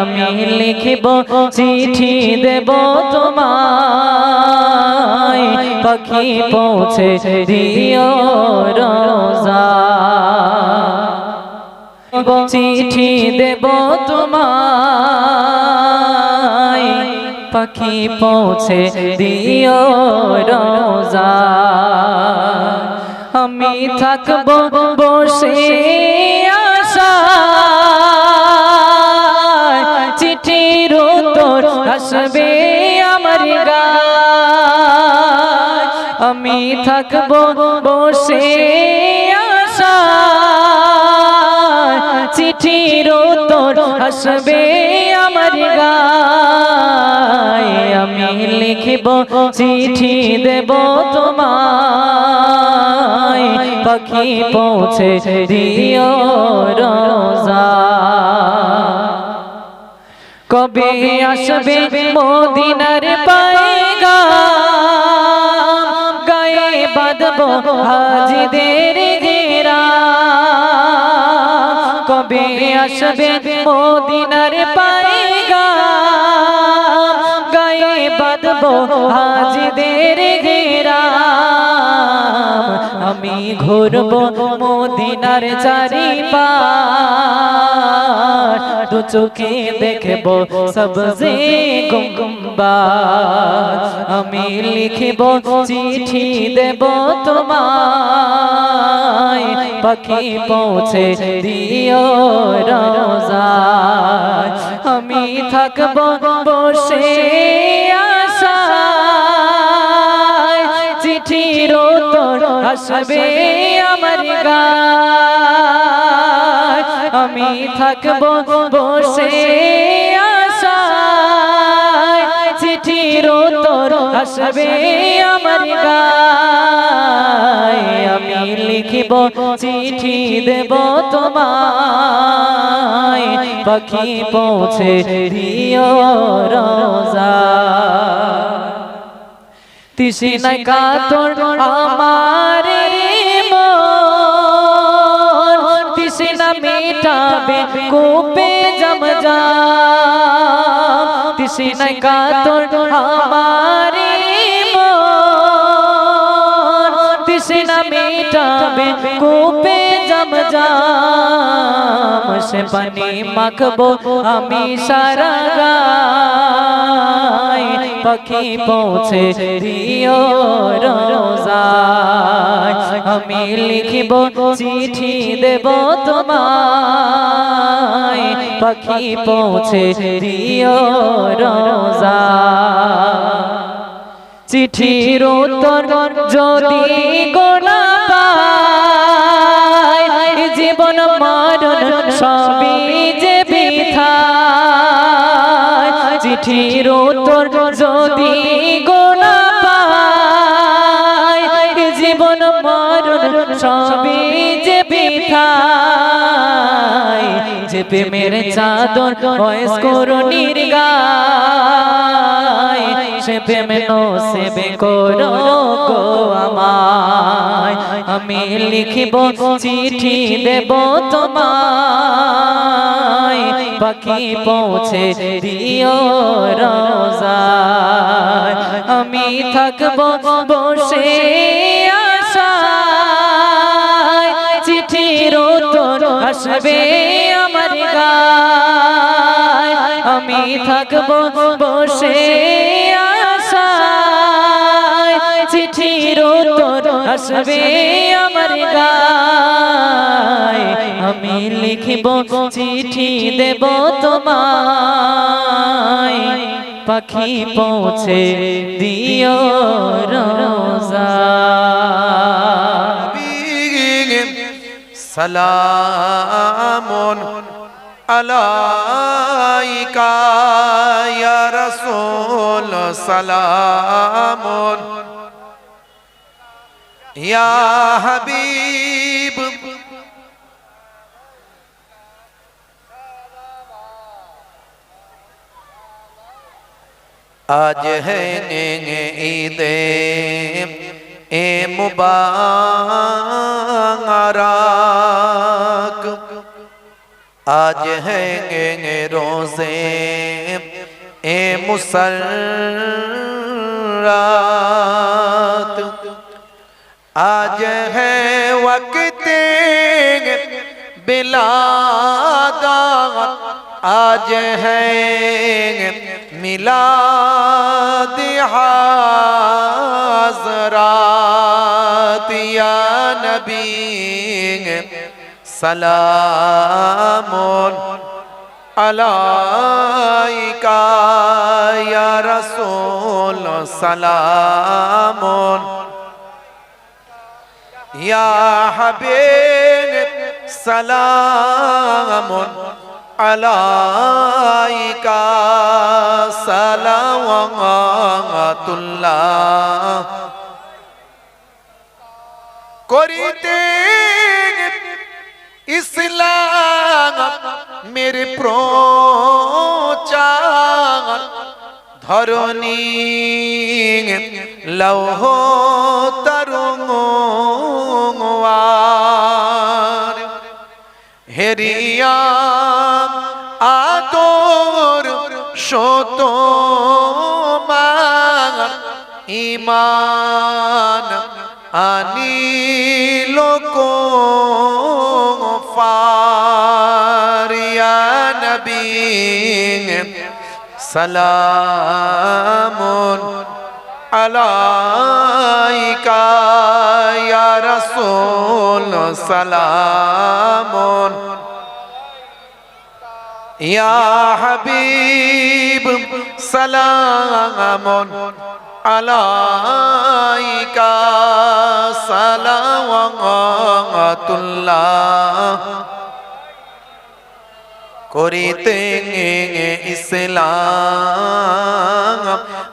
আমি লিখিব চিঠি দেব তোমায় পাখি পৌঁছে দিও রোজা চিঠি দেব তোমায় পাখি পৌঁছে দিও রোজা আমি থাকব বসে আশায় চিঠির উত্তর আসবে আমার গায় আমি থাকব বসে আশায় চিঠির উত্তর আসবে আমার গায় আমি লিখিব চিঠি দেব তোমায় পাখি পৌঁছে দিও রোজা কবে আসবে মদিনার পয়গাম গায়ে বাঁধবো হাজিদের ঘেরা কবে আসবে মদিনার পয়গাম গায়ে বাঁধবো হাজিদের ঘেরা আমি ঘুরবো মদিনার চারিপাশ দু চোখে দেখবো সবজে গুম্বাদ আমি লিখিব চিঠি দেব তোমায় পাখি পৌঁছে দিও রোজায় আমি থাকব বসে আশায় চিঠির উত্তর আসবে আমার গায় আমি থাকব বসে আশায় চিঠির উত্তর আসবে আমার গায় আমি লিখিব চিঠি দেব তোমায় পাখি পৌঁছে দিও রোজা তৃষ্ণায় কাতর আমার মন তৃষ্ণা মেটাবে কূপে জমজম তৃষ্ণায় কাতর আমার মন তৃষ্ণা মেটাবে কূপে জমজম সে পানি মাখবো আমি সারা গায় পাখি পৌঁছে দিও রোজায় আমি লিখিব চিঠি দেব তোমায় পাখি পৌঁছে দিও রোজায় চিঠির উত্তর যদি গোনা পায় জীবন মরণ সবই যে বৃথা চিঠির উত্তর যদি গোনা পায় জীবন মরণ সবই যে বৃথা যে প্রেমের চাদর বয়স করুণীর গায় সে প্রেম নসিবে করো গো আমায় আমি লিখিব চিঠি দেব তোমায় পাখি পৌঁছে দিও রোজায় আমি থাকব বসে আশায় চিঠির উত্তর আসবে আমার গায় আমি থাকব বসে আশায় চিঠির উত্তর আসবে আমার গায় আমি লিখিব চিঠি দেব তোমায় পাখি পৌঁছে দিও রোজায় সালামুন আলাইকা ইয়া রাসূল সালামুন ইয়া হাবিব आज है ईदे ए मुबारक आज है रोज़े ए मुसर्रात, आज है वक्त बिलादात, आज है मिलाद हाज़रात। या नबी सलामुन अलैका, या रसूल सलामुन, या हबीब सलामुन अलैका सलावतुल्लाह। करिते इस्लाम मेरे प्रचार, धरणी लौह तरुआर। हेरिया आदर शत मान, ईमान आनिल कुफार। या नबी सलामुन अलैका, या रसूल सलामुन, या हबीब सलामुन अलैका सलावतुल्लाह। करिते इस्लाम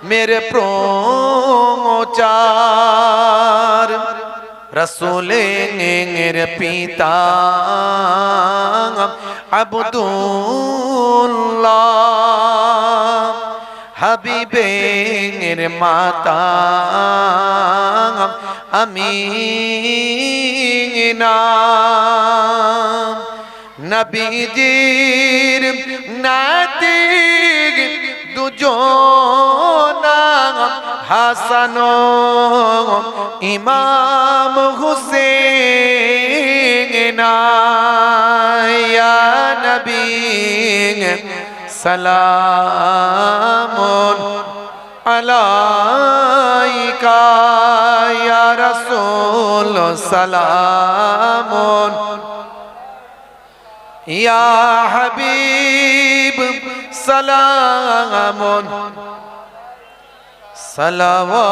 मेरे प्रचार, रसूलेर पिता अब्दुल्लाह, हबीबेर माता अमीना। नबीजीर नाती दुजोना, हासन इमाम हुसैन। या नबी सलामुन अलैका, या रसूल सलामुन, या हबीब सलामुन सलावतुल्लाह